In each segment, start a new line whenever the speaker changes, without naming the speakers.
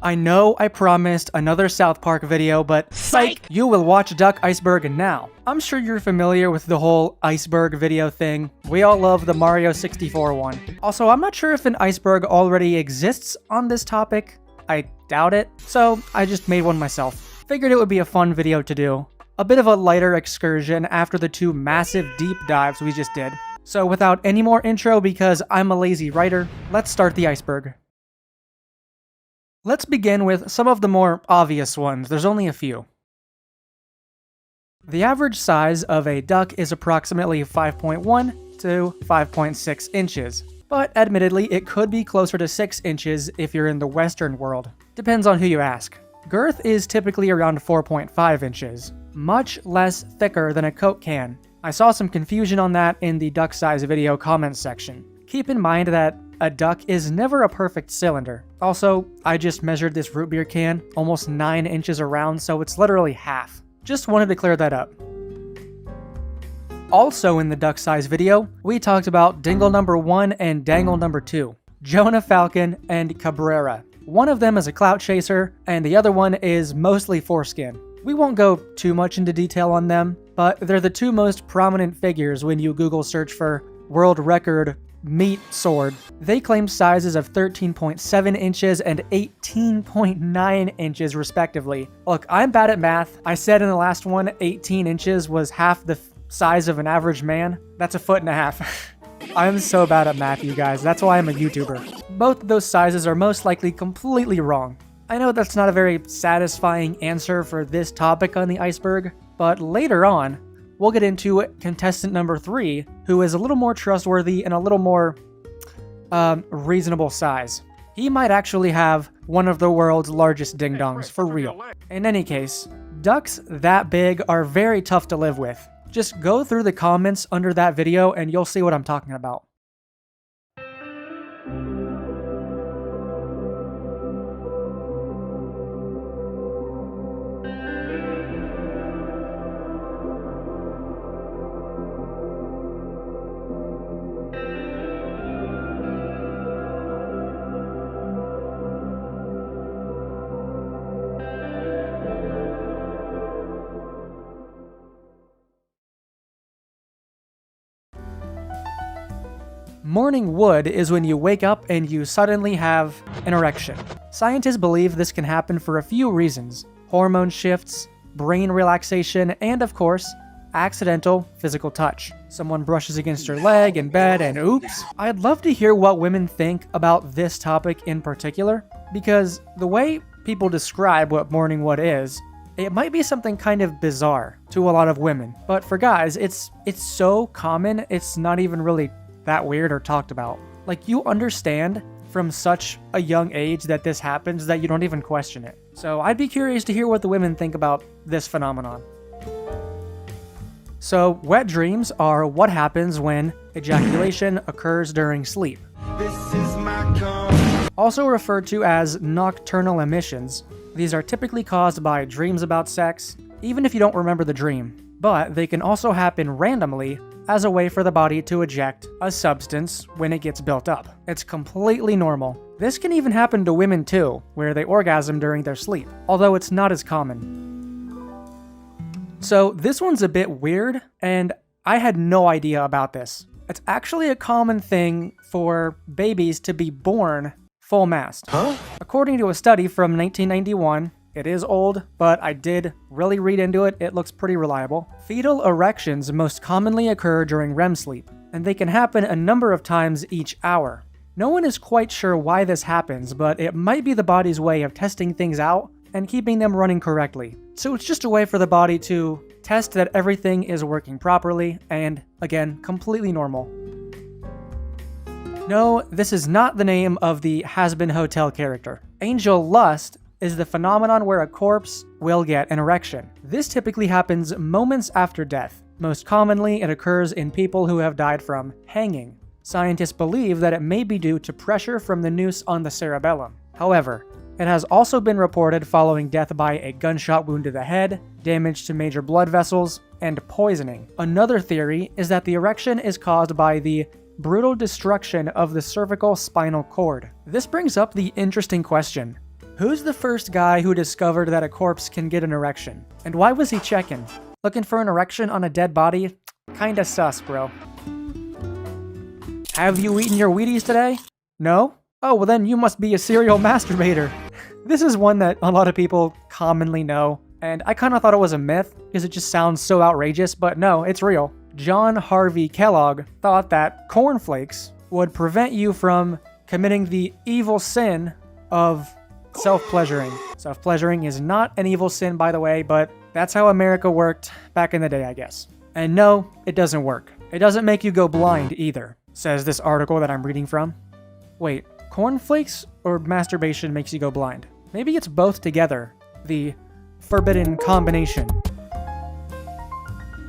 I know I promised another South Park video, but psych! You will watch Duck Iceberg now. I'm sure you're familiar with the whole iceberg video thing. We all love the Mario 64 one. Also, I'm not sure if an iceberg already exists on this topic. I doubt it, so I just made one myself. Figured it would be a fun video to do. A bit of a lighter excursion after the two massive deep dives we just did. So without any more intro, because I'm a lazy writer, let's start the iceberg. Let's begin with some of the more obvious ones. There's only a few. The average size of a duck is approximately 5.1 to 5.6 inches, but admittedly it could be closer to 6 inches if you're in the Western world. Depends on who you ask. Girth is typically around 4.5 inches, much less thicker than a Coke can. I saw some confusion on that in the duck size video comments section. Keep in mind that a duck is never a perfect cylinder. Also, I just measured this root beer can, almost 9 inches around, so it's literally half. Just wanted to clear that up. Also in the duck size video, we talked about Dingle number 1 and Dangle number 2, Jonah Falcon and Cabrera. One of them is a clout chaser, and the other one is mostly foreskin. We won't go too much into detail on them, but they're the two most prominent figures when you Google search for world record meat sword. They claim sizes of 13.7 inches and 18.9 inches respectively. Look, I'm bad at math. I said in the last one, 18 inches was half the size of an average man. That's 1.5 feet. I'm so bad at math, you guys. That's why I'm a YouTuber. Both of those sizes are most likely completely wrong. I know that's not a very satisfying answer for this topic on the iceberg, but later on, we'll get into contestant number 3, who is a little more trustworthy and a little more reasonable size. He might actually have one of the world's largest ding-dongs, for real. In any case, ducks that big are very tough to live with. Just go through the comments under that video and you'll see what I'm talking about. Morning wood is when you wake up and you suddenly have an erection. Scientists believe this can happen for a few reasons: hormone shifts, brain relaxation, and of course, accidental physical touch. Someone brushes against your leg in bed and oops. I'd love to hear what women think about this topic in particular, because the way people describe what morning wood is, it might be something kind of bizarre to a lot of women. But for guys, it's so common, it's not even really that weird or talked about. Like, you understand from such a young age that this happens that you don't even question it. So I'd be curious to hear what the women think about this phenomenon. So wet dreams are what happens when ejaculation occurs during sleep. Also referred to as nocturnal emissions, these are typically caused by dreams about sex, even if you don't remember the dream. But they can also happen randomly as a way for the body to eject a substance when it gets built up. It's completely normal. This can even happen to women too, where they orgasm during their sleep, although it's not as common. So this one's a bit weird, and I had no idea about this. It's actually a common thing for babies to be born full mast. According to a study from 1991, it is old, but I did really read into it. It looks pretty reliable. Fetal erections most commonly occur during REM sleep, and they can happen a number of times each hour. No one is quite sure why this happens, but it might be the body's way of testing things out and keeping them running correctly. So it's just a way for the body to test that everything is working properly and, again, completely normal. No, this is not the name of the Has-Been Hotel character. Angel lust is the phenomenon where a corpse will get an erection. This typically happens moments after death. Most commonly, it occurs in people who have died from hanging. Scientists believe that it may be due to pressure from the noose on the cerebellum. However, it has also been reported following death by a gunshot wound to the head, damage to major blood vessels, and poisoning. Another theory is that the erection is caused by the brutal destruction of the cervical spinal cord. This brings up the interesting question: Who's the first guy who discovered that a corpse can get an erection? And why was he checking? Looking for an erection on a dead body? Kinda sus, bro. Have you eaten your Wheaties today? No? Oh, well then you must be a serial masturbator. This is one that a lot of people commonly know, and I kinda thought it was a myth, because it just sounds so outrageous, but no, it's real. John Harvey Kellogg thought that cornflakes would prevent you from committing the evil sin of self-pleasuring. Self-pleasuring is not an evil sin, by the way, but that's how America worked back in the day, I guess. And no, it doesn't work. It doesn't make you go blind either, says this article that I'm reading from. Wait, cornflakes or masturbation makes you go blind? Maybe it's both together, the forbidden combination.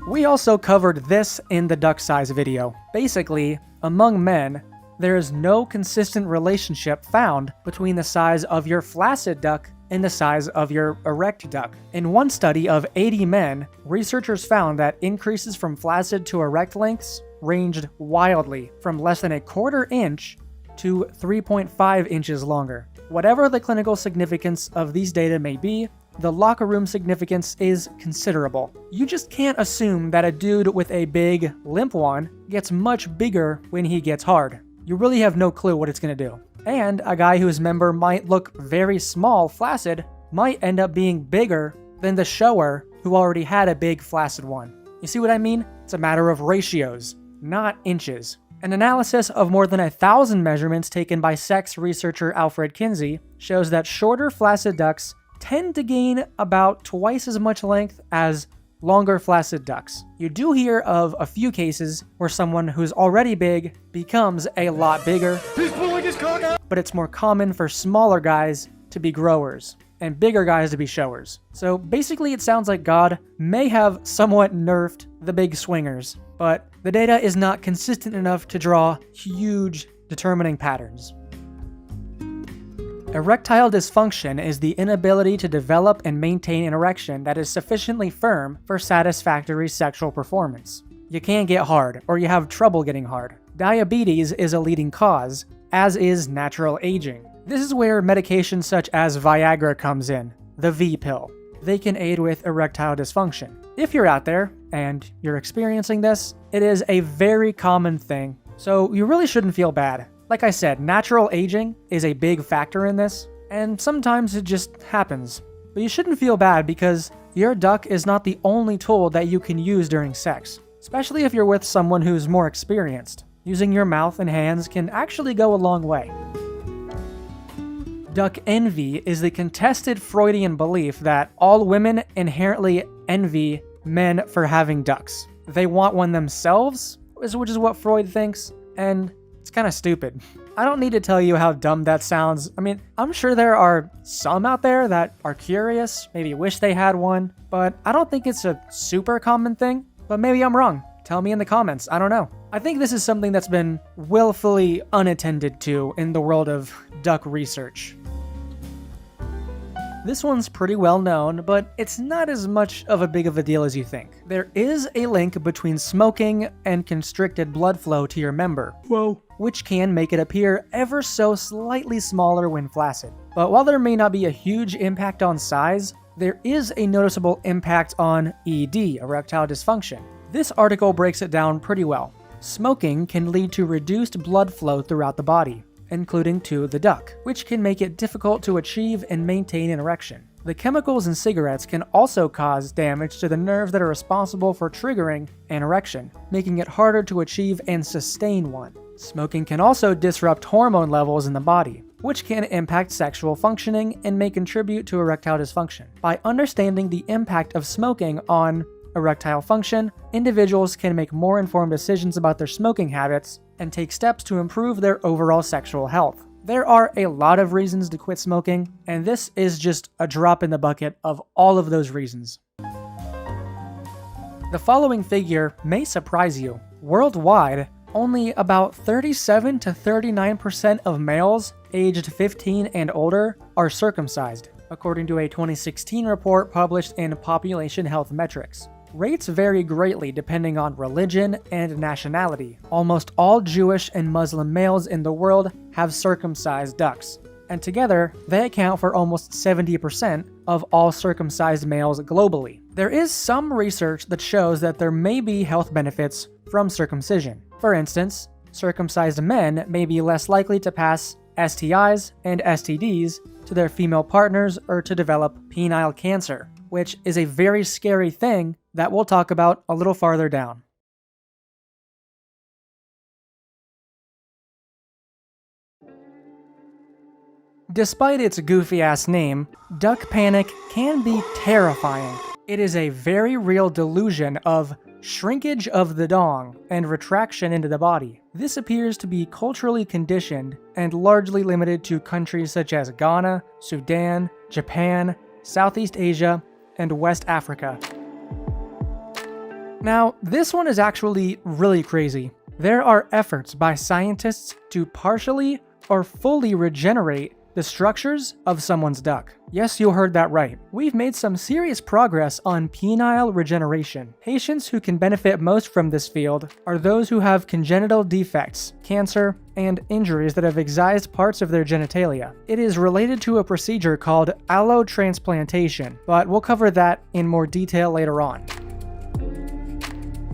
We also covered this in the duck size video. Basically, among men, there is no consistent relationship found between the size of your flaccid duck and the size of your erect duck. In one study of 80 men, researchers found that increases from flaccid to erect lengths ranged wildly from less than a quarter inch to 3.5 inches longer. Whatever the clinical significance of these data may be, the locker room significance is considerable. You just can't assume that a dude with a big, limp one gets much bigger when he gets hard. You really have no clue what it's gonna do. And a guy whose member might look very small flaccid might end up being bigger than the shower who already had a big flaccid one. You see what I mean? It's a matter of ratios, not inches. An analysis of more than 1,000 measurements taken by sex researcher Alfred Kinsey shows that shorter flaccid ducks tend to gain about twice as much length as longer flaccid ducks. You do hear of a few cases where someone who's already big becomes a lot bigger, but it's more common for smaller guys to be growers and bigger guys to be showers. So basically it sounds like God may have somewhat nerfed the big swingers, but the data is not consistent enough to draw huge determining patterns. Erectile dysfunction is the inability to develop and maintain an erection that is sufficiently firm for satisfactory sexual performance. You can't get hard, or you have trouble getting hard. Diabetes is a leading cause, as is natural aging. This is where medications such as Viagra comes in, the V-pill. They can aid with erectile dysfunction. If you're out there and you're experiencing this, it is a very common thing, so you really shouldn't feel bad. Like I said, natural aging is a big factor in this, and sometimes it just happens. But you shouldn't feel bad because your duck is not the only tool that you can use during sex, especially if you're with someone who's more experienced. Using your mouth and hands can actually go a long way. Duck envy is the contested Freudian belief that all women inherently envy men for having ducks. They want one themselves, which is what Freud thinks, and it's kind of stupid. I don't need to tell you how dumb that sounds. I mean, I'm sure there are some out there that are curious, maybe wish they had one, but I don't think it's a super common thing. But maybe I'm wrong. Tell me in the comments. I don't know. I think this is something that's been willfully unattended to in the world of duck research. This one's pretty well known, but it's not as much of a big of a deal as you think. There is a link between smoking and constricted blood flow to your member. Whoa. Which can make it appear ever so slightly smaller when flaccid. But while there may not be a huge impact on size, there is a noticeable impact on ED, erectile dysfunction. This article breaks it down pretty well. Smoking can lead to reduced blood flow throughout the body, including to the duct, which can make it difficult to achieve and maintain an erection. The chemicals in cigarettes can also cause damage to the nerves that are responsible for triggering an erection, making it harder to achieve and sustain one. Smoking can also disrupt hormone levels in the body, which can impact sexual functioning and may contribute to erectile dysfunction. By understanding the impact of smoking on erectile function, individuals can make more informed decisions about their smoking habits and take steps to improve their overall sexual health. There are a lot of reasons to quit smoking, and this is just a drop in the bucket of all of those reasons. The following figure may surprise you. Worldwide, only about 37 to 39% of males aged 15 and older are circumcised, according to a 2016 report published in Population Health Metrics. Rates vary greatly depending on religion and nationality. Almost all Jewish and Muslim males in the world have circumcised ducks, and together they account for almost 70% of all circumcised males globally. There is some research that shows that there may be health benefits from circumcision. For instance, circumcised men may be less likely to pass STIs and STDs to their female partners or to develop penile cancer, which is a very scary thing that we'll talk about a little farther down. Despite its goofy-ass name, duck panic can be terrifying. It is a very real delusion of shrinkage of the dong and retraction into the body. This appears to be culturally conditioned and largely limited to countries such as Ghana, Sudan, Japan, Southeast Asia, and West Africa. Now, this one is actually really crazy. There are efforts by scientists to partially or fully regenerate the structures of someone's duck. Yes, you heard that right. We've made some serious progress on penile regeneration. Patients who can benefit most from this field are those who have congenital defects, cancer, and injuries that have excised parts of their genitalia. It is related to a procedure called allotransplantation, but we'll cover that in more detail later on.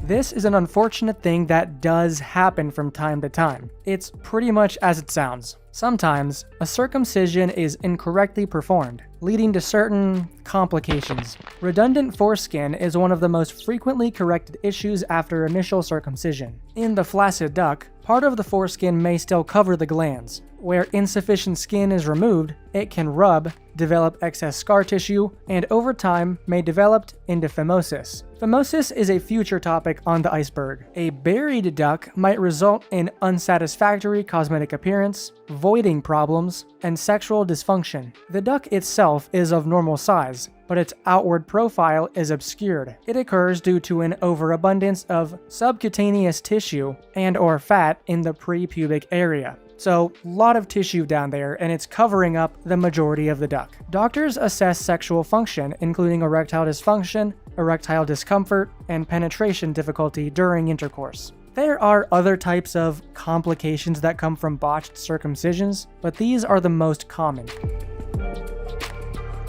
This is an unfortunate thing that does happen from time to time. It's pretty much as it sounds. Sometimes, a circumcision is incorrectly performed, leading to certain complications. Redundant foreskin is one of the most frequently corrected issues after initial circumcision. In the flaccid duck, part of the foreskin may still cover the glands. Where insufficient skin is removed, it can rub, develop excess scar tissue, and over time may develop into phimosis. Phimosis is a future topic on the iceberg. A buried duck might result in unsatisfactory cosmetic appearance, voiding problems, and sexual dysfunction. The duck itself is of normal size, but its outward profile is obscured. It occurs due to an overabundance of subcutaneous tissue and/or fat in the prepubic area. So, a lot of tissue down there, and it's covering up the majority of the duck. Doctors assess sexual function, including erectile dysfunction, erectile discomfort, and penetration difficulty during intercourse. There are other types of complications that come from botched circumcisions, but these are the most common.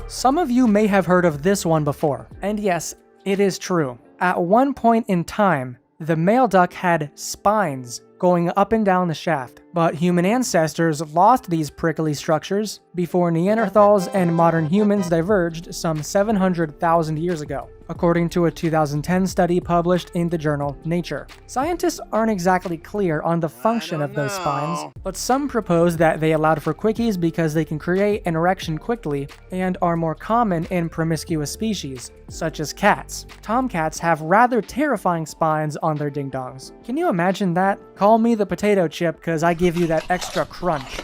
Some of you may have heard of this one before, and yes, it is true. At one point in time, the male duck had spines going up and down the shaft, but human ancestors lost these prickly structures before Neanderthals and modern humans diverged some 700,000 years ago, according to a 2010 study published in the journal Nature. Scientists aren't exactly clear on the function of those spines, but some propose that they allowed for quickies because they can create an erection quickly and are more common in promiscuous species, such as cats. Tomcats have rather terrifying spines on their ding-dongs. Can you imagine that? Call me the potato chip, cause I give you that extra crunch.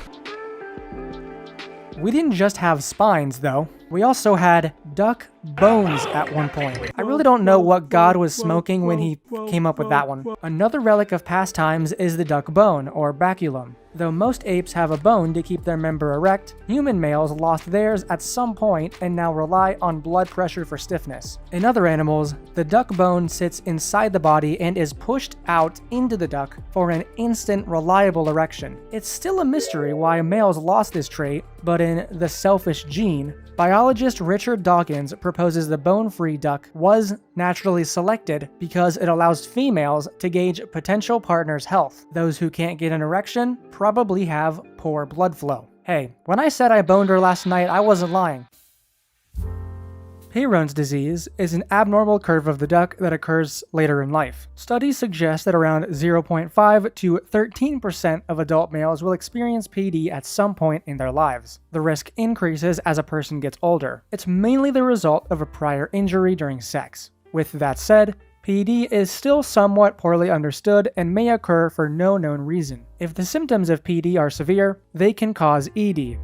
We didn't just have spines, though. We also had duck bones at one point. I really don't know what God was smoking when he came up with that one. Another relic of past times is the duck bone, or baculum. Though most apes have a bone to keep their member erect, human males lost theirs at some point and now rely on blood pressure for stiffness. In other animals, the duck bone sits inside the body and is pushed out into the duck for an instant, reliable erection. It's still a mystery why males lost this trait, but in The Selfish Gene, biologist Richard Dawkins proposes the bone-free duck was naturally selected because it allows females to gauge potential partners' health. Those who can't get an erection probably have poor blood flow. Hey, when I said I boned her last night, I wasn't lying. Peyronie's disease is an abnormal curve of the duck that occurs later in life. Studies suggest that around 0.5 to 13% of adult males will experience PD at some point in their lives. The risk increases as a person gets older. It's mainly the result of a prior injury during sex. With that said, PD is still somewhat poorly understood and may occur for no known reason. If the symptoms of PD are severe, they can cause ED.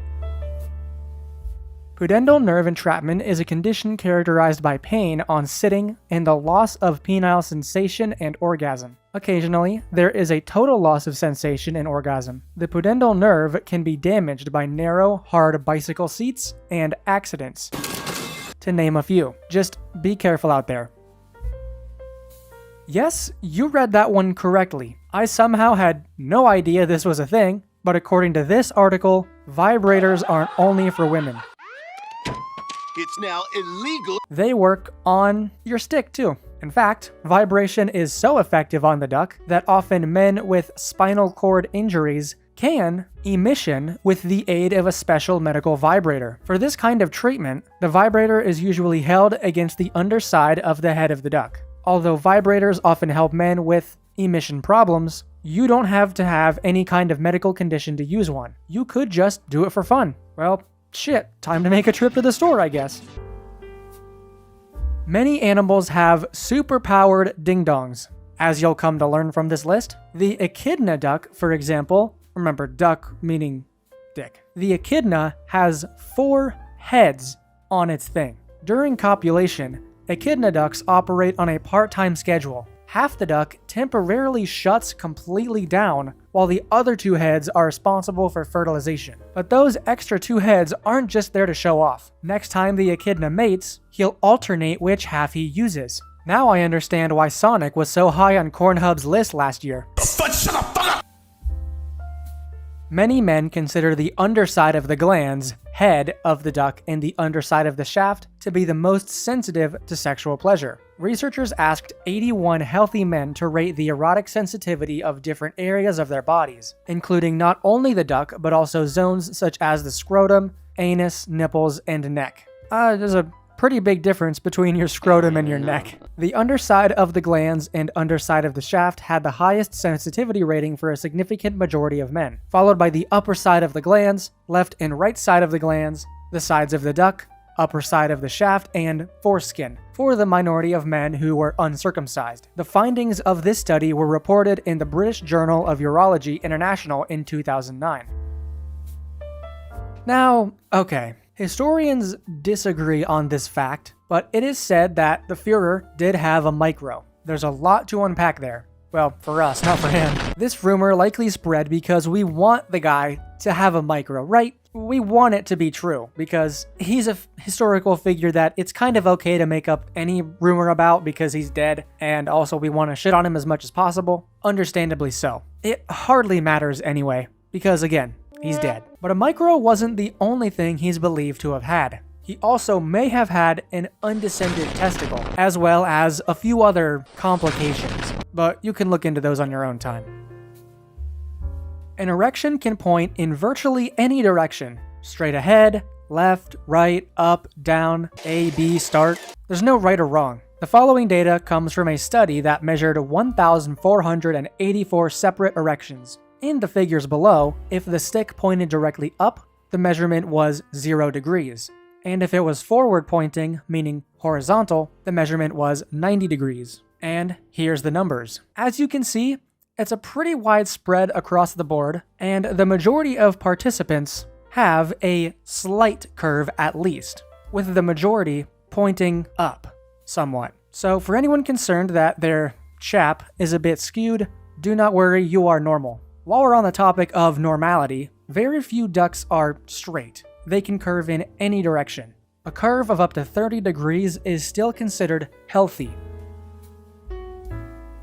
Pudendal nerve entrapment is a condition characterized by pain on sitting and the loss of penile sensation and orgasm. Occasionally, there is a total loss of sensation and orgasm. The pudendal nerve can be damaged by narrow, hard bicycle seats and accidents, to name a few. Just be careful out there. Yes, you read that one correctly. I somehow had no idea this was a thing, but according to this article, vibrators aren't only for women.
It's now illegal.
They work on your stick too. In fact, vibration is so effective on the duck that often men with spinal cord injuries can emission with the aid of a special medical vibrator. For this kind of treatment, the vibrator is usually held against the underside of the head of the duck. Although vibrators often help men with emission problems, you don't have to have any kind of medical condition to use one. You could just do it for fun. Well, shit, time to make a trip to the store, I guess. Many animals have super-powered ding-dongs. As you'll come to learn from this list, the echidna duck, for example, remember duck meaning dick. The echidna has 4 heads on its thing. During copulation, echidna ducks operate on a part-time schedule. Half the duck temporarily shuts completely down, while the other 2 heads are responsible for fertilization. But those extra 2 heads aren't just there to show off. Next time the echidna mates, he'll alternate which half he uses. Now I understand why Sonic was so high on Cornhub's list last year.
Shut the fuck up!
Many men consider the underside of the glands, head of the duck, and the underside of the shaft to be the most sensitive to sexual pleasure. Researchers asked 81 healthy men to rate the erotic sensitivity of different areas of their bodies, including not only the duck, but also zones such as the scrotum, anus, nipples, and neck. There's a pretty big difference between your scrotum and your neck. The underside of the glands and underside of the shaft had the highest sensitivity rating for a significant majority of men, followed by the upper side of the glands, left and right side of the glands, the sides of the duck, upper side of the shaft, and foreskin, for the minority of men who were uncircumcised. The findings of this study were reported in the British Journal of Urology International in 2009. Now, okay. Historians disagree on this fact, but it is said that the Führer did have a micro. There's a lot to unpack there. Well, for us, not for him. This rumor likely spread because we want the guy to have a micro, right? We want it to be true, because he's a historical figure that it's kind of okay to make up any rumor about because he's dead, and also we want to shit on him as much as possible. Understandably so. It hardly matters anyway, because again, he's dead. But a micro wasn't the only thing he's believed to have had. He also may have had an undescended testicle, as well as a few other complications, but you can look into those on your own time. An erection can point in virtually any direction, straight ahead, left, right, up, down, A, B, start. There's no right or wrong. The following data comes from a study that measured 1,484 separate erections. In the figures below, if the stick pointed directly up, the measurement was 0 degrees. And if it was forward pointing, meaning horizontal, the measurement was 90 degrees. And here's the numbers. As you can see, it's a pretty wide spread across the board, and the majority of participants have a slight curve at least, with the majority pointing up somewhat. So for anyone concerned that their chap is a bit skewed, do not worry, you are normal. While we're on the topic of normality, very few ducks are straight. They can curve in any direction. A curve of up to 30 degrees is still considered healthy.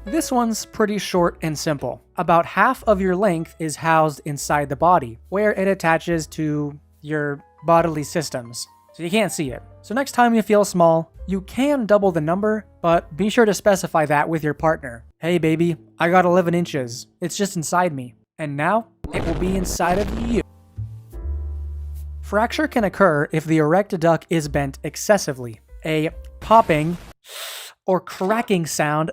This one's pretty short and simple. About half of your length is housed inside the body, where it attaches to your bodily systems, so you can't see it. So next time you feel small, you can double the number, but be sure to specify that with your partner. Hey baby, I got 11 inches. It's just inside me. And now, it will be inside of you. Fracture can occur if the erect duck is bent excessively. A popping or cracking sound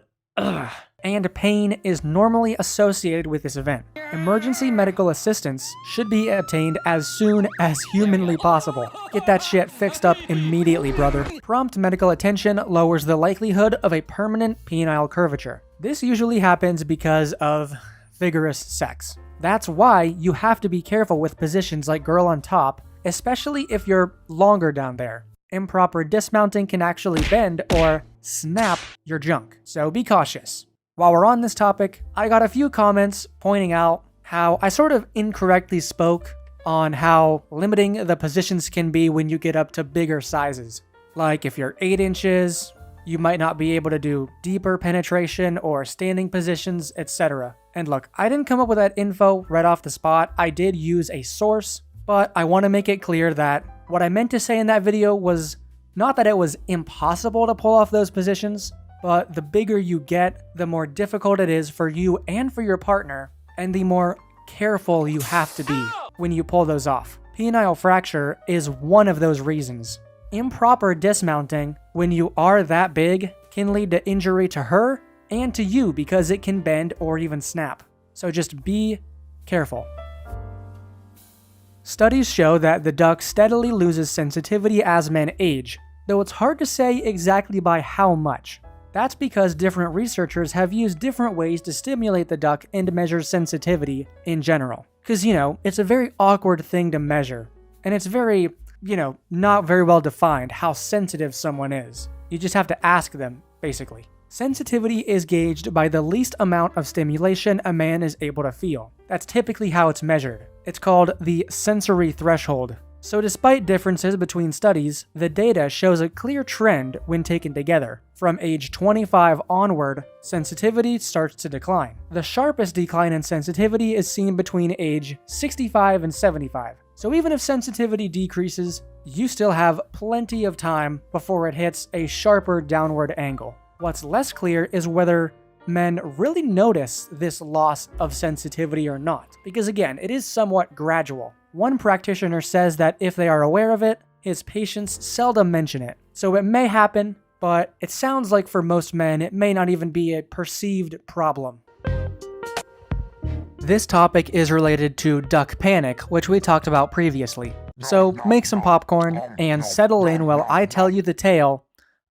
and pain is normally associated with this event. Emergency medical assistance should be obtained as soon as humanly possible. Get that shit fixed up immediately, brother. Prompt medical attention lowers the likelihood of a permanent penile curvature. This usually happens because of vigorous sex. That's why you have to be careful with positions like girl on top, especially if you're longer down there. Improper dismounting can actually bend or snap your junk, so be cautious. While we're on this topic, I got a few comments pointing out how I sort of incorrectly spoke on how limiting the positions can be when you get up to bigger sizes. Like if you're 8 inches, you might not be able to do deeper penetration or standing positions, etc. And look, I didn't come up with that info right off the spot. I did use a source, But I want to make it clear that what I meant to say in that video was not that it was impossible to pull off those positions, but the bigger you get, the more difficult it is for you and for your partner, and the more careful you have to be when you pull those off. Penile fracture is one of those reasons. Improper dismounting, when you are that big, can lead to injury to her and to you because it can bend or even snap. So just be careful. Studies show that the duck steadily loses sensitivity as men age, though it's hard to say exactly by how much. That's because different researchers have used different ways to stimulate the duck and measure sensitivity in general. Because, it's a very awkward thing to measure, and it's very, not very well defined how sensitive someone is. You just have to ask them, basically. Sensitivity is gauged by the least amount of stimulation a man is able to feel. That's typically how it's measured. It's called the sensory threshold. So despite differences between studies, the data shows a clear trend when taken together. From age 25 onward, sensitivity starts to decline. The sharpest decline in sensitivity is seen between age 65 and 75. So even if sensitivity decreases, you still have plenty of time before it hits a sharper downward angle. What's less clear is whether men really notice this loss of sensitivity or not, because again, it is somewhat gradual. One practitioner says that if they are aware of it, his patients seldom mention it. So it may happen, but it sounds like for most men, it may not even be a perceived problem. This topic is related to duck panic, which we talked about previously. So make some popcorn and settle in while I tell you the tale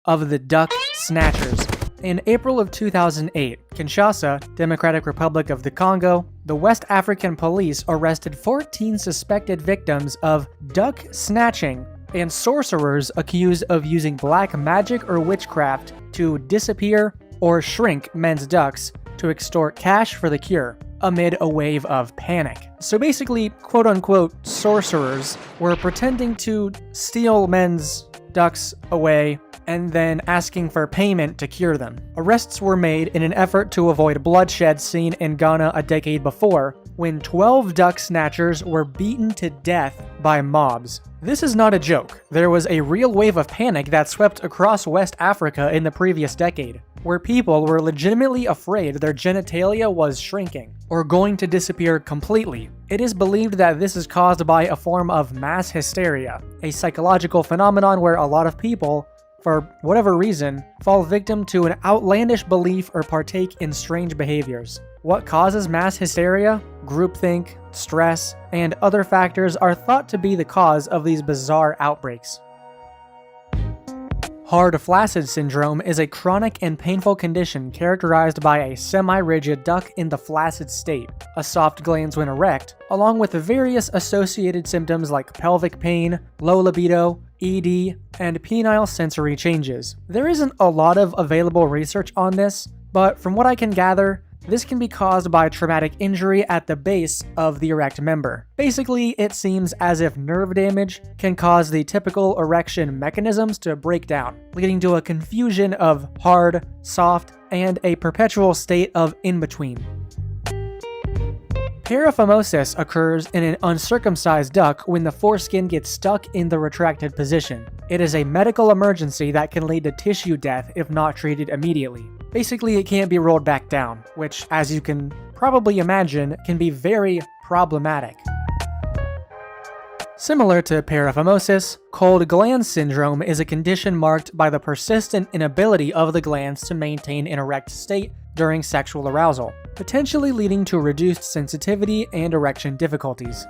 of the duck snatchers. In April of 2008, Kinshasa, Democratic Republic of the Congo, the West African police arrested 14 suspected victims of duck snatching and sorcerers accused of using black magic or witchcraft to disappear or shrink men's ducks to extort cash for the cure, amid a wave of panic. So basically, quote-unquote sorcerers were pretending to steal men's ducks away and then asking for payment to cure them. Arrests were made in an effort to avoid bloodshed seen in Ghana a decade before, when 12 duck snatchers were beaten to death by mobs. This is not a joke. There was a real wave of panic that swept across West Africa in the previous decade, where people were legitimately afraid their genitalia was shrinking or going to disappear completely. It is believed that this is caused by a form of mass hysteria, a psychological phenomenon where a lot of people, for whatever reason, fall victim to an outlandish belief or partake in strange behaviors. What causes mass hysteria, groupthink, stress, and other factors are thought to be the cause of these bizarre outbreaks. Hard flaccid syndrome is a chronic and painful condition characterized by a semi-rigid duck in the flaccid state, a soft glans when erect, along with various associated symptoms like pelvic pain, low libido, ED, and penile sensory changes. There isn't a lot of available research on this, but from what I can gather, this can be caused by traumatic injury at the base of the erect member. Basically, it seems as if nerve damage can cause the typical erection mechanisms to break down, leading to a confusion of hard, soft, and a perpetual state of in-between. Paraphimosis occurs in an uncircumcised duck when the foreskin gets stuck in the retracted position. It is a medical emergency that can lead to tissue death if not treated immediately. Basically, it can't be rolled back down, which, as you can probably imagine, can be very problematic. Similar to paraphimosis, cold gland syndrome is a condition marked by the persistent inability of the glands to maintain an erect state during sexual arousal, potentially leading to reduced sensitivity and erection difficulties.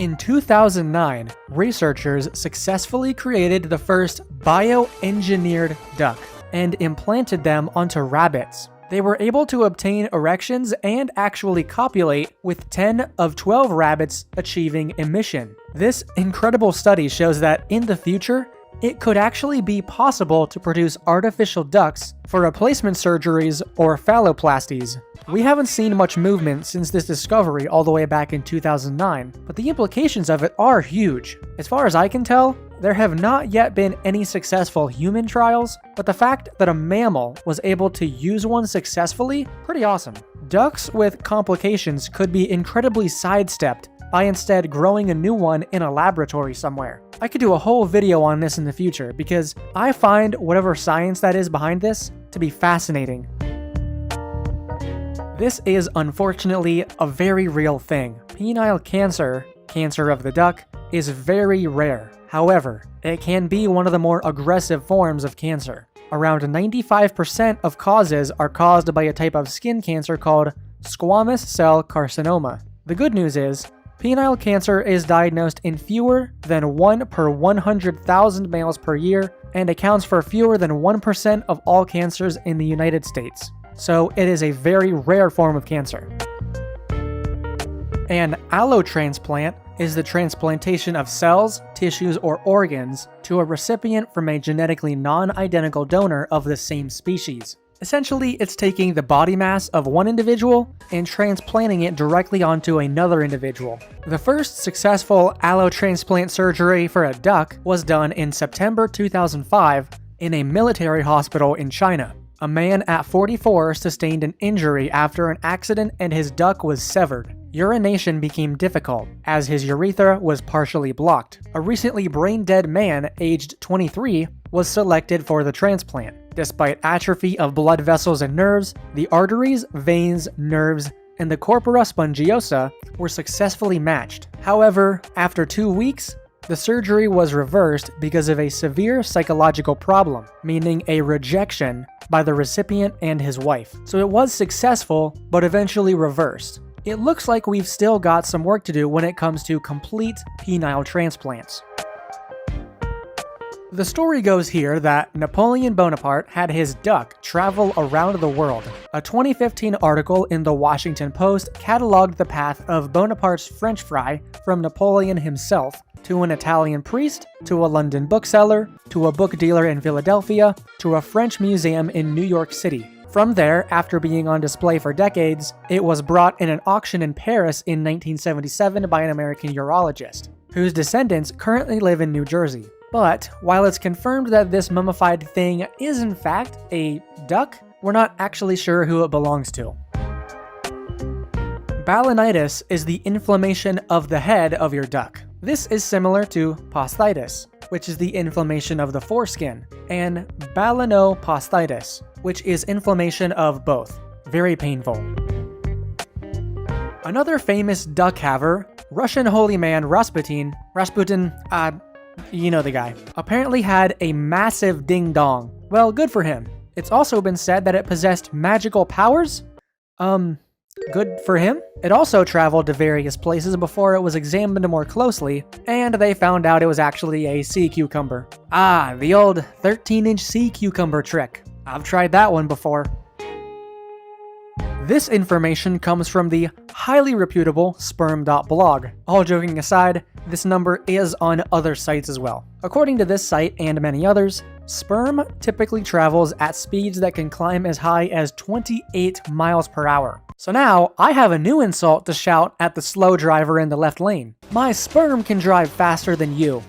In 2009, researchers successfully created the first bioengineered duck and implanted them onto rabbits. They were able to obtain erections and actually copulate, with 10 of 12 rabbits achieving emission. This incredible study shows that in the future, it could actually be possible to produce artificial ducks for replacement surgeries or phalloplasties. We haven't seen much movement since this discovery all the way back in 2009, but the implications of it are huge. As far as I can tell, there have not yet been any successful human trials, but the fact that a mammal was able to use one successfully, pretty awesome. Ducks with complications could be incredibly sidestepped by instead growing a new one in a laboratory somewhere. I could do a whole video on this in the future because I find whatever science that is behind this to be fascinating. This is unfortunately a very real thing. Penile cancer, cancer of the duct, is very rare. However, it can be one of the more aggressive forms of cancer. Around 95% of causes are caused by a type of skin cancer called squamous cell carcinoma. The good news is, penile cancer is diagnosed in fewer than 1 per 100,000 males per year and accounts for fewer than 1% of all cancers in the United States. So it is a very rare form of cancer. An allotransplant is the transplantation of cells, tissues, or organs to a recipient from a genetically non-identical donor of the same species. Essentially, it's taking the body mass of one individual and transplanting it directly onto another individual. The first successful allotransplant surgery for a duck was done in September 2005 in a military hospital in China. A man at 44 sustained an injury after an accident and his duct was severed. Urination became difficult, as his urethra was partially blocked. A recently brain-dead man, aged 23, was selected for the transplant. Despite atrophy of blood vessels and nerves, the arteries, veins, nerves, and the corpora spongiosa were successfully matched. However, after 2 weeks, the surgery was reversed because of a severe psychological problem, meaning a rejection by the recipient and his wife. So it was successful, but eventually reversed. It looks like we've still got some work to do when it comes to complete penile transplants. The story goes here that Napoleon Bonaparte had his duck travel around the world. A 2015 article in the Washington Post cataloged the path of Bonaparte's French fry from Napoleon himself to an Italian priest, to a London bookseller, to a book dealer in Philadelphia, to a French museum in New York City. From there, after being on display for decades, it was brought in an auction in Paris in 1977 by an American urologist, whose descendants currently live in New Jersey. But while it's confirmed that this mummified thing is in fact a duck, we're not actually sure who it belongs to. Balanitis is the inflammation of the head of your duck. This is similar to posthitis, which is the inflammation of the foreskin, and balanoposthitis, which is inflammation of both. Very painful. Another famous duck haver, Russian holy man Rasputin, you know the guy, apparently had a massive ding-dong. Well, good for him. It's also been said that it possessed magical powers? Good for him. It also traveled to various places before it was examined more closely, and they found out it was actually a sea cucumber. Ah, the old 13-inch sea cucumber trick. I've tried that one before. This information comes from the highly reputable sperm.blog. All joking aside, this number is on other sites as well. According to this site and many others, sperm typically travels at speeds that can climb as high as 28 miles per hour. So now, I have a new insult to shout at the slow driver in the left lane. My sperm can drive faster than you.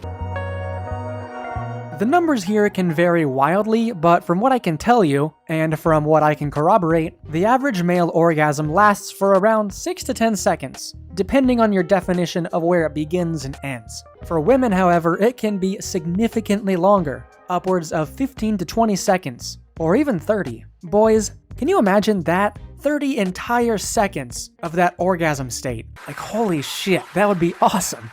The numbers here can vary wildly, but from what I can tell you, and from what I can corroborate, the average male orgasm lasts for around 6 to 10 seconds, depending on your definition of where it begins and ends. For women, however, it can be significantly longer, upwards of 15 to 20 seconds, or even 30. Boys, can you imagine that? 30 entire seconds of that orgasm state. Like, holy shit, that would be awesome.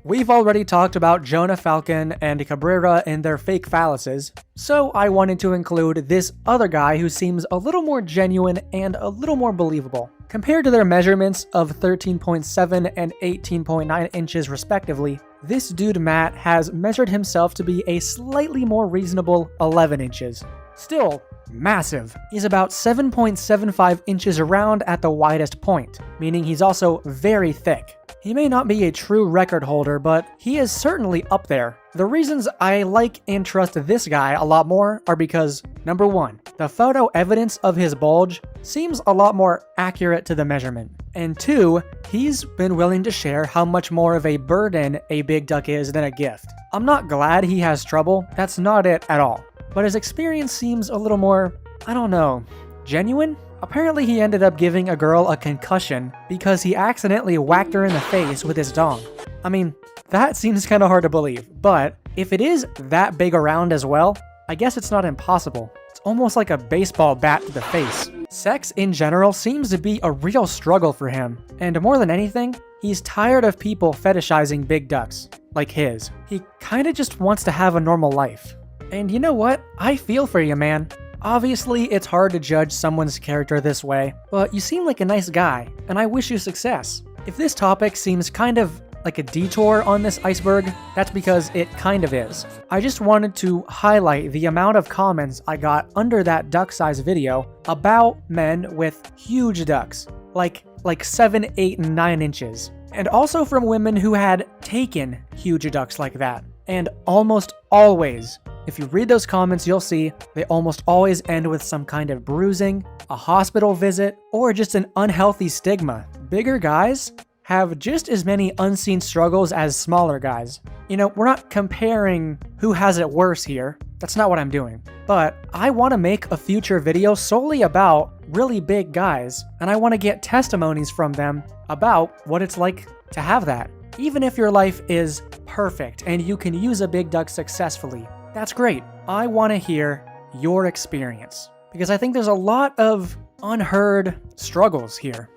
We've already talked about Jonah Falcon and Cabrera and their fake phalluses, so I wanted to include this other guy who seems a little more genuine and a little more believable. Compared to their measurements of 13.7 and 18.9 inches respectively, this dude Matt has measured himself to be a slightly more reasonable 11 inches. Still, massive. He's about 7.75 inches around at the widest point, meaning he's also very thick. He may not be a true record holder, but he is certainly up there. The reasons I like and trust this guy a lot more are because, number one, the photo evidence of his bulge seems a lot more accurate to the measurement. And two, he's been willing to share how much more of a burden a big duck is than a gift. I'm not glad he has trouble, that's not it at all. But his experience seems a little more, I don't know, genuine? Apparently he ended up giving a girl a concussion because he accidentally whacked her in the face with his dong. I mean, that seems kinda hard to believe, but if it is that big around as well, I guess it's not impossible. It's almost like a baseball bat to the face. Sex in general seems to be a real struggle for him, and more than anything, he's tired of people fetishizing big ducks, like his. He kinda just wants to have a normal life. And you know what? I feel for you, man. Obviously, it's hard to judge someone's character this way, but you seem like a nice guy, and I wish you success. If this topic seems kind of like a detour on this iceberg, that's because it kind of is. I just wanted to highlight the amount of comments I got under that duck size video about men with huge ducks, like 7, 8, and 9 inches. And also from women who had taken huge ducks like that. And almost always, if you read those comments, you'll see they almost always end with some kind of bruising, a hospital visit, or just an unhealthy stigma. Bigger guys have just as many unseen struggles as smaller guys. You know, we're not comparing who has it worse here. That's not what I'm doing. But I want to make a future video solely about really big guys, and I want to get testimonies from them about what it's like to have that. Even if your life is perfect and you can use a big duck successfully, that's great. I want to hear your experience because I think there's a lot of unheard struggles here.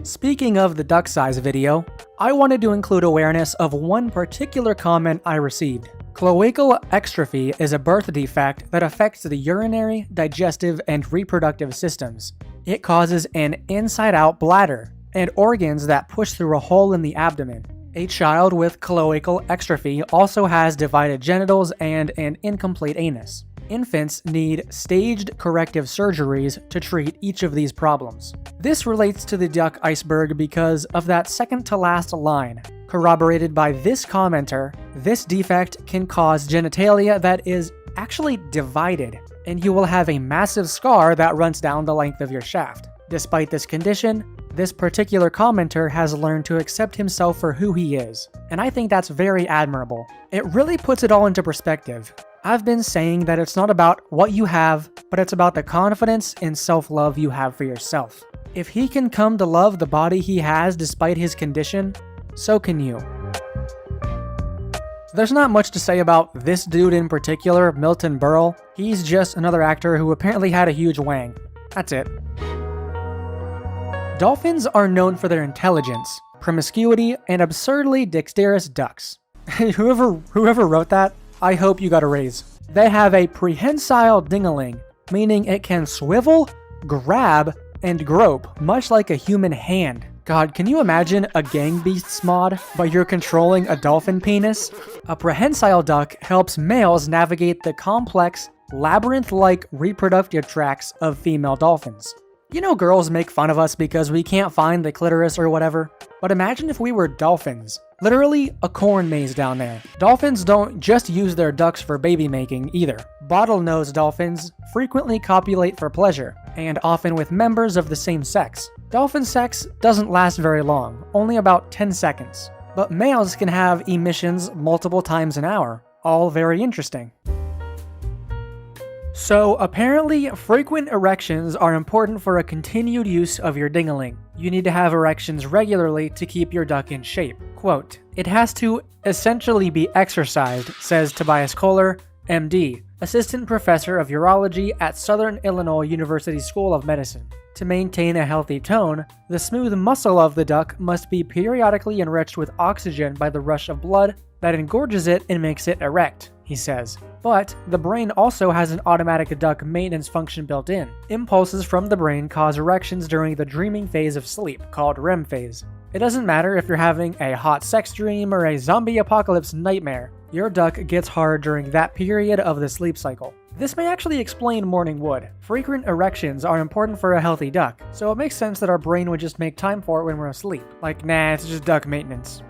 Speaking of the duck size video, I wanted to include awareness of one particular comment I received. Cloacal exstrophy is a birth defect that affects the urinary, digestive, and reproductive systems. It causes an inside-out bladder and organs that push through a hole in the abdomen. A child with cloacal exstrophy also has divided genitals and an incomplete anus. Infants need staged corrective surgeries to treat each of these problems. This relates to the duck iceberg because of that second to last line. Corroborated by this commenter, this defect can cause genitalia that is actually divided, and you will have a massive scar that runs down the length of your shaft. Despite this condition, this particular commenter has learned to accept himself for who he is, and I think that's very admirable. It really puts it all into perspective. I've been saying that it's not about what you have, but it's about the confidence and self-love you have for yourself. If he can come to love the body he has despite his condition, so can you. There's not much to say about this dude in particular, Milton Berle. He's just another actor who apparently had a huge wang. That's it. Dolphins are known for their intelligence, promiscuity, and absurdly dexterous ducks. Whoever wrote that, I hope you got a raise. They have a prehensile ding-a-ling, meaning it can swivel, grab, and grope, much like a human hand. God, can you imagine a Gang Beasts mod, but you're controlling a dolphin penis? A prehensile duck helps males navigate the complex, labyrinth-like reproductive tracts of female dolphins. You know girls make fun of us because we can't find the clitoris or whatever, but imagine if we were dolphins. Literally a corn maze down there. Dolphins don't just use their ducks for baby making either. Bottlenose dolphins frequently copulate for pleasure, and often with members of the same sex. Dolphin sex doesn't last very long, only about 10 seconds. But males can have emissions multiple times an hour, all very interesting. So apparently, frequent erections are important for a continued use of your ding-a-ling. You need to have erections regularly to keep your duck in shape. Quote, "It has to essentially be exercised," says Tobias Kohler, MD, assistant professor of urology at Southern Illinois University School of Medicine. To maintain a healthy tone, the smooth muscle of the duck must be periodically enriched with oxygen by the rush of blood that engorges it and makes it erect, he says. But the brain also has an automatic duck maintenance function built in. Impulses from the brain cause erections during the dreaming phase of sleep, called REM phase. It doesn't matter if you're having a hot sex dream or a zombie apocalypse nightmare, your duck gets hard during that period of the sleep cycle. This may actually explain morning wood. Frequent erections are important for a healthy duck, so it makes sense that our brain would just make time for it when we're asleep. Like, nah, it's just duck maintenance.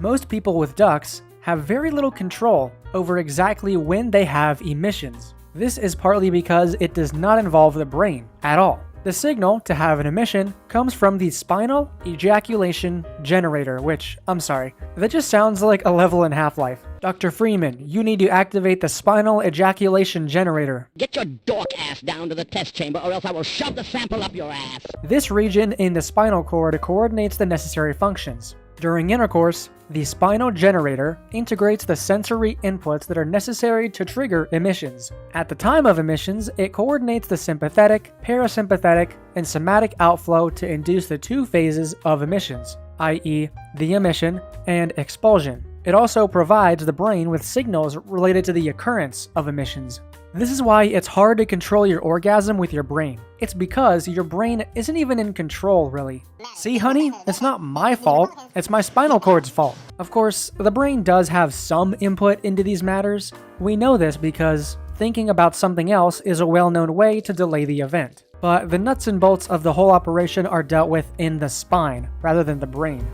Most people with ducks have very little control over exactly when they have emissions. This is partly because it does not involve the brain at all. The signal to have an emission comes from the spinal ejaculation generator, which, I'm sorry, that just sounds like a level in Half-Life. Dr. Freeman, you need to activate the spinal ejaculation generator.
Get your dork ass down to the test chamber or else I will shove the sample up your ass.
This region in the spinal cord coordinates the necessary functions. During intercourse, the spinal generator integrates the sensory inputs that are necessary to trigger emissions. At the time of emissions, it coordinates the sympathetic, parasympathetic, and somatic outflow to induce the two phases of emissions, i.e., the emission and expulsion. It also provides the brain with signals related to the occurrence of emissions. This is why it's hard to control your orgasm with your brain. It's because your brain isn't even in control, really. See, honey? It's not my fault. It's my spinal cord's fault. Of course, the brain does have some input into these matters. We know this because thinking about something else is a well-known way to delay the event. But the nuts and bolts of the whole operation are dealt with in the spine, rather than the brain.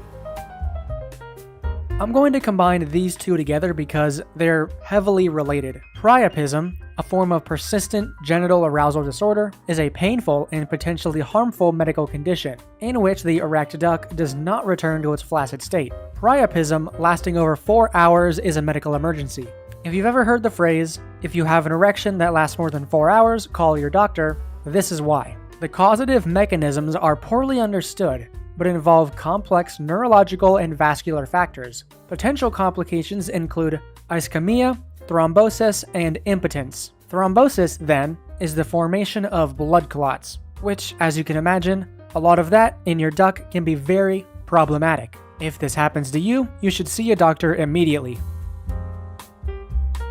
I'm going to combine these two together because they're heavily related. Priapism, a form of persistent genital arousal disorder, is a painful and potentially harmful medical condition in which the erect duct does not return to its flaccid state. Priapism lasting over 4 hours is a medical emergency. If you've ever heard the phrase, if you have an erection that lasts more than 4 hours, call your doctor, this is why. The causative mechanisms are poorly understood, but involve complex neurological and vascular factors. Potential complications include ischemia, thrombosis, and impotence. Thrombosis, then, is the formation of blood clots, which, as you can imagine, a lot of that in your duct can be very problematic. If this happens to you, you should see a doctor immediately.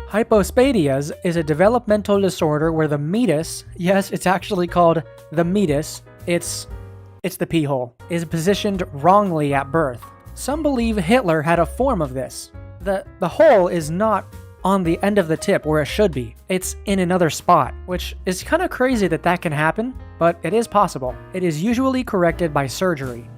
Hypospadias is a developmental disorder where the meatus, yes, it's actually called the meatus, it's the pee hole, is positioned wrongly at birth. Some believe Hitler had a form of this. The hole is not on the end of the tip where it should be. It's in another spot, which is kind of crazy that can happen, but it is possible. It is usually corrected by surgery.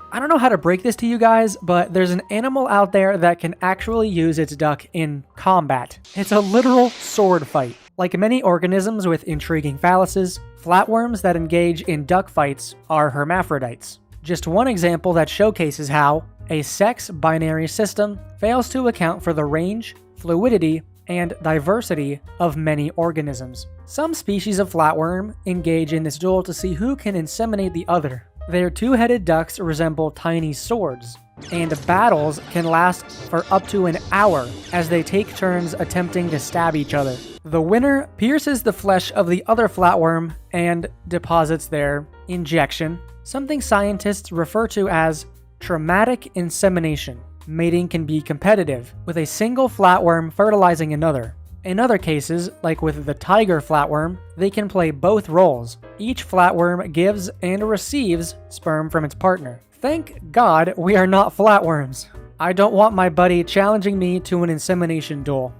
I don't know how to break this to you guys, but there's an animal out there that can actually use its duck in combat. It's a literal sword fight. Like many organisms with intriguing phalluses, flatworms that engage in duck fights are hermaphrodites. Just one example that showcases how a sex binary system fails to account for the range, fluidity, and diversity of many organisms. Some species of flatworm engage in this duel to see who can inseminate the other. Their two-headed ducks resemble tiny swords, and battles can last for up to an hour as they take turns attempting to stab each other. The winner pierces the flesh of the other flatworm and deposits their injection, something scientists refer to as traumatic insemination. Mating can be competitive, with a single flatworm fertilizing another. In other cases, like with the tiger flatworm, they can play both roles. Each flatworm gives and receives sperm from its partner. Thank God we are not flatworms. I don't want my buddy challenging me to an insemination duel.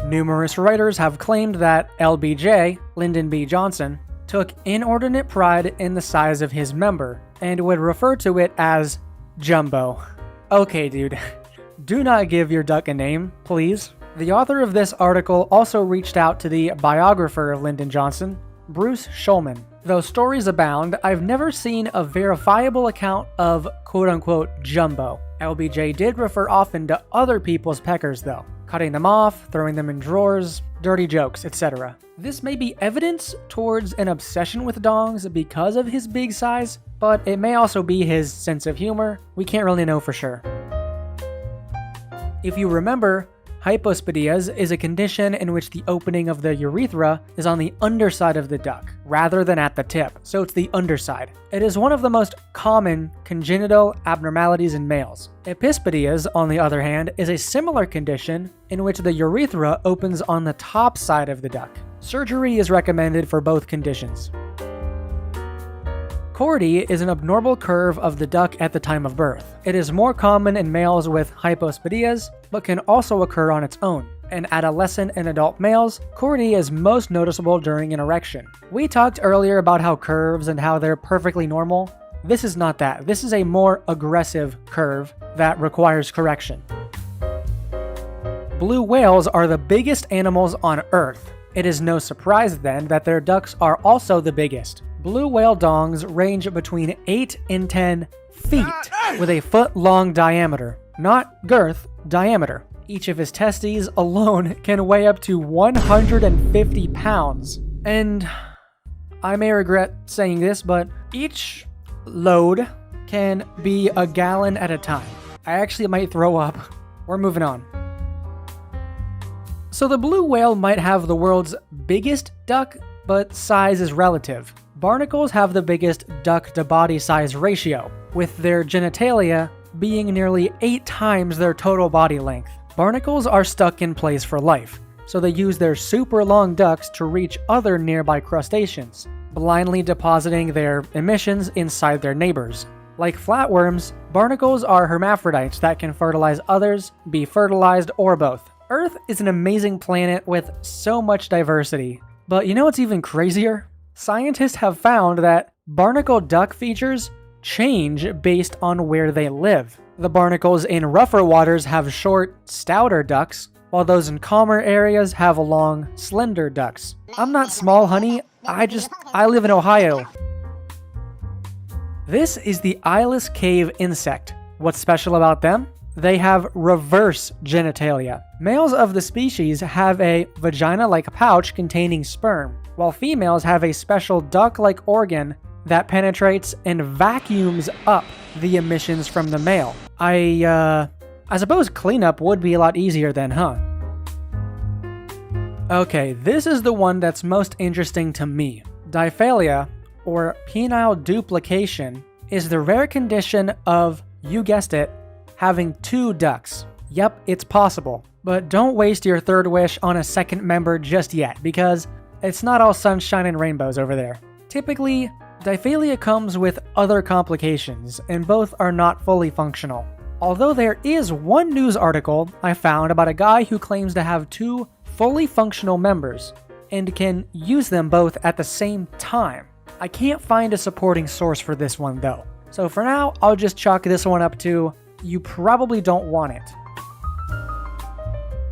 Numerous writers have claimed that LBJ, Lyndon B. Johnson, took inordinate pride in the size of his member and would refer to it as Jumbo. Okay, dude. Do not give your duck a name, please. The author of this article also reached out to the biographer of Lyndon Johnson, Bruce Schulman. Though stories abound, I've never seen a verifiable account of quote-unquote Jumbo. LBJ did refer often to other people's peckers though, cutting them off, throwing them in drawers, dirty jokes, etc. This may be evidence towards an obsession with dongs because of his big size, but it may also be his sense of humor. We can't really know for sure. If you remember, hypospadias is a condition in which the opening of the urethra is on the underside of the duct, rather than at the tip, so it's the underside. It is one of the most common congenital abnormalities in males. Epispadias, on the other hand, is a similar condition in which the urethra opens on the top side of the duct. Surgery is recommended for both conditions. Chordee is an abnormal curve of the duct at the time of birth. It is more common in males with hypospadias, but can also occur on its own. In adolescent and adult males, chordee is most noticeable during an erection. We talked earlier about how curves and how they're perfectly normal. This is not that. This is a more aggressive curve that requires correction. Blue whales are the biggest animals on Earth. It is no surprise then that their ducks are also the biggest. Blue whale dongs range between 8 and 10 feet with a foot-long diameter. Not girth, diameter. Each of his testes alone can weigh up to 150 pounds. And I may regret saying this, but each load can be a gallon at a time. I actually might throw up. We're moving on. So the blue whale might have the world's biggest duck, but size is relative. Barnacles have the biggest duck to body size ratio, with their genitalia being nearly 8 times their total body length. Barnacles are stuck in place for life, so they use their super long ducks to reach other nearby crustaceans, blindly depositing their emissions inside their neighbors. Like flatworms, barnacles are hermaphrodites that can fertilize others, be fertilized, or both. Earth is an amazing planet with so much diversity, but you know what's even crazier? Scientists have found that barnacle duck features change based on where they live. The barnacles in rougher waters have short, stouter ducks, while those in calmer areas have long, slender ducks. I'm not small, honey. I live in Ohio. This is the eyeless cave insect. What's special about them? They have reverse genitalia. Males of the species have a vagina-like pouch containing sperm, while females have a special duck-like organ that penetrates and vacuums up the emissions from the male. I suppose cleanup would be a lot easier then, huh? Okay, this is the one that's most interesting to me. Diphalia, or penile duplication, is the rare condition of, you guessed it, having 2 ducks. Yep, it's possible. But don't waste your third wish on a second member just yet, because it's not all sunshine and rainbows over there. Typically, diphalia comes with other complications, and both are not fully functional. Although there is one news article I found about a guy who claims to have 2 fully functional members, and can use them both at the same time. I can't find a supporting source for this one though. So for now, I'll just chalk this one up to, you probably don't want it.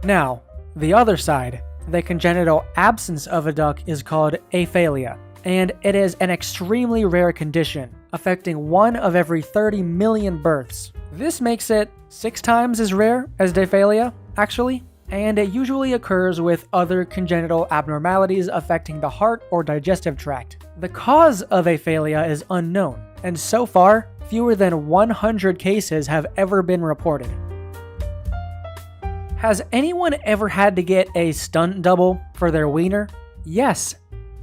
Now, the other side, the congenital absence of a duck is called aphalia, and it is an extremely rare condition, affecting 1 of every 30 million births. This makes it 6 times as rare as diphalia, actually, and it usually occurs with other congenital abnormalities affecting the heart or digestive tract. The cause of aphalia is unknown, and so far, fewer than 100 cases have ever been reported. Has anyone ever had to get a stunt double for their wiener? Yes,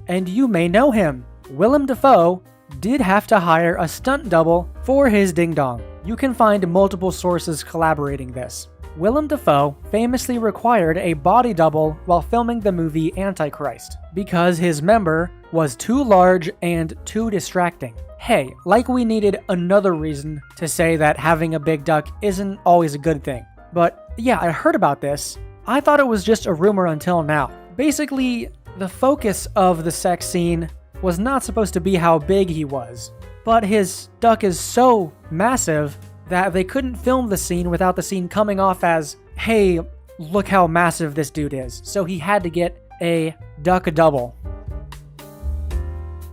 and you may know him. Willem Dafoe did have to hire a stunt double for his ding-dong. You can find multiple sources collaborating this. Willem Dafoe famously required a body double while filming the movie Antichrist, because his member was too large and too distracting. Hey, like we needed another reason to say that having a big duck isn't always a good thing. But yeah, I heard about this. I thought it was just a rumor until now. Basically, the focus of the sex scene was not supposed to be how big he was, but his duck is so massive that they couldn't film the scene without the scene coming off as, hey, look how massive this dude is. So he had to get a duck double.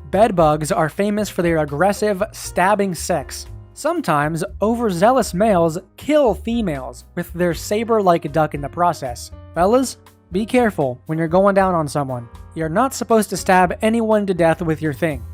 Bedbugs are famous for their aggressive, stabbing sex. Sometimes, overzealous males kill females with their saber-like duck in the process. Fellas, be careful when you're going down on someone. You're not supposed to stab anyone to death with your thing.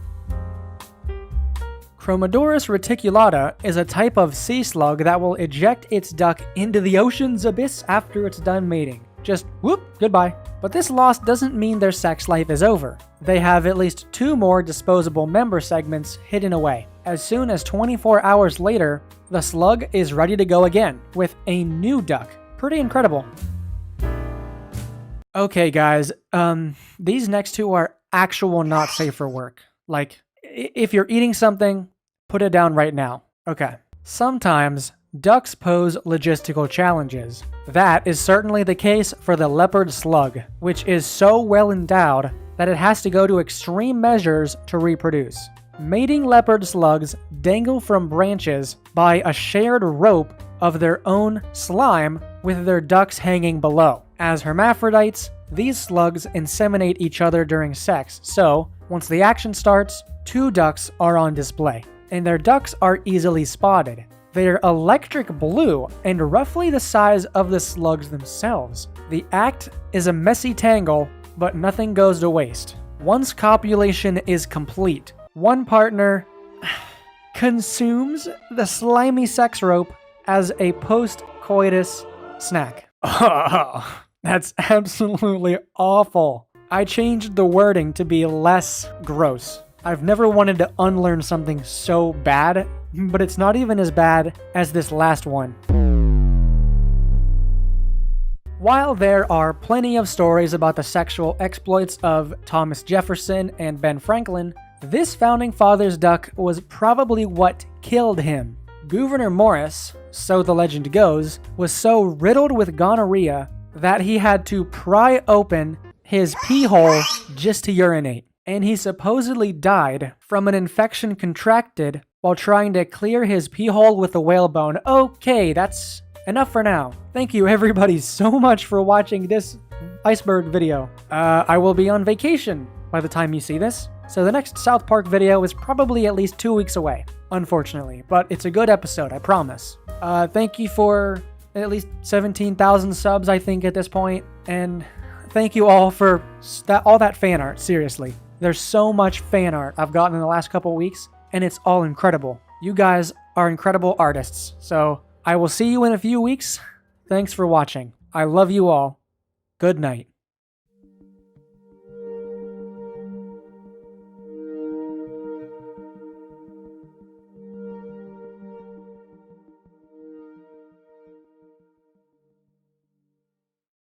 Chromodorus reticulata is a type of sea slug that will eject its duck into the ocean's abyss after it's done mating. Just whoop, goodbye. But this loss doesn't mean their sex life is over. They have at least 2 more disposable member segments hidden away. As soon as 24 hours later, the slug is ready to go again with a new duck. Pretty incredible. Okay guys, these next 2 are actual not safe for work. Like, if you're eating something, put it down right now. Okay. Sometimes, ducks pose logistical challenges. That is certainly the case for the leopard slug, which is so well endowed that it has to go to extreme measures to reproduce. Mating leopard slugs dangle from branches by a shared rope of their own slime with their ducks hanging below. As hermaphrodites, These slugs inseminate each other during sex, so once the action starts, 2 ducks are on display, and their ducks are easily spotted. They're electric blue and roughly the size of the slugs themselves. The act is a messy tangle, but nothing goes to waste. Once copulation is complete, one partner consumes the slimy sex rope as a post-coitus snack. Oh, that's absolutely awful. I changed the wording to be less gross. I've never wanted to unlearn something so bad, but it's not even as bad as this last one. While there are plenty of stories about the sexual exploits of Thomas Jefferson and Ben Franklin, this founding father's duck was probably what killed him. Gouverneur Morris, so the legend goes, was so riddled with gonorrhea that he had to pry open his pee hole just to urinate. And he supposedly died from an infection contracted while trying to clear his pee hole with a whalebone. Okay, that's enough for now. Thank you everybody so much for watching this iceberg video. I will be on vacation by the time you see this, so the next South Park video is probably at least 2 weeks away, unfortunately, but it's a good episode, I promise. Thank you for at least 17,000 subs, I think, at this point, and thank you all for all that fan art, seriously. There's so much fan art I've gotten in the last couple weeks, and it's all incredible. You guys are incredible artists, so I will see you in a few weeks. Thanks for watching. I love you all. Good night.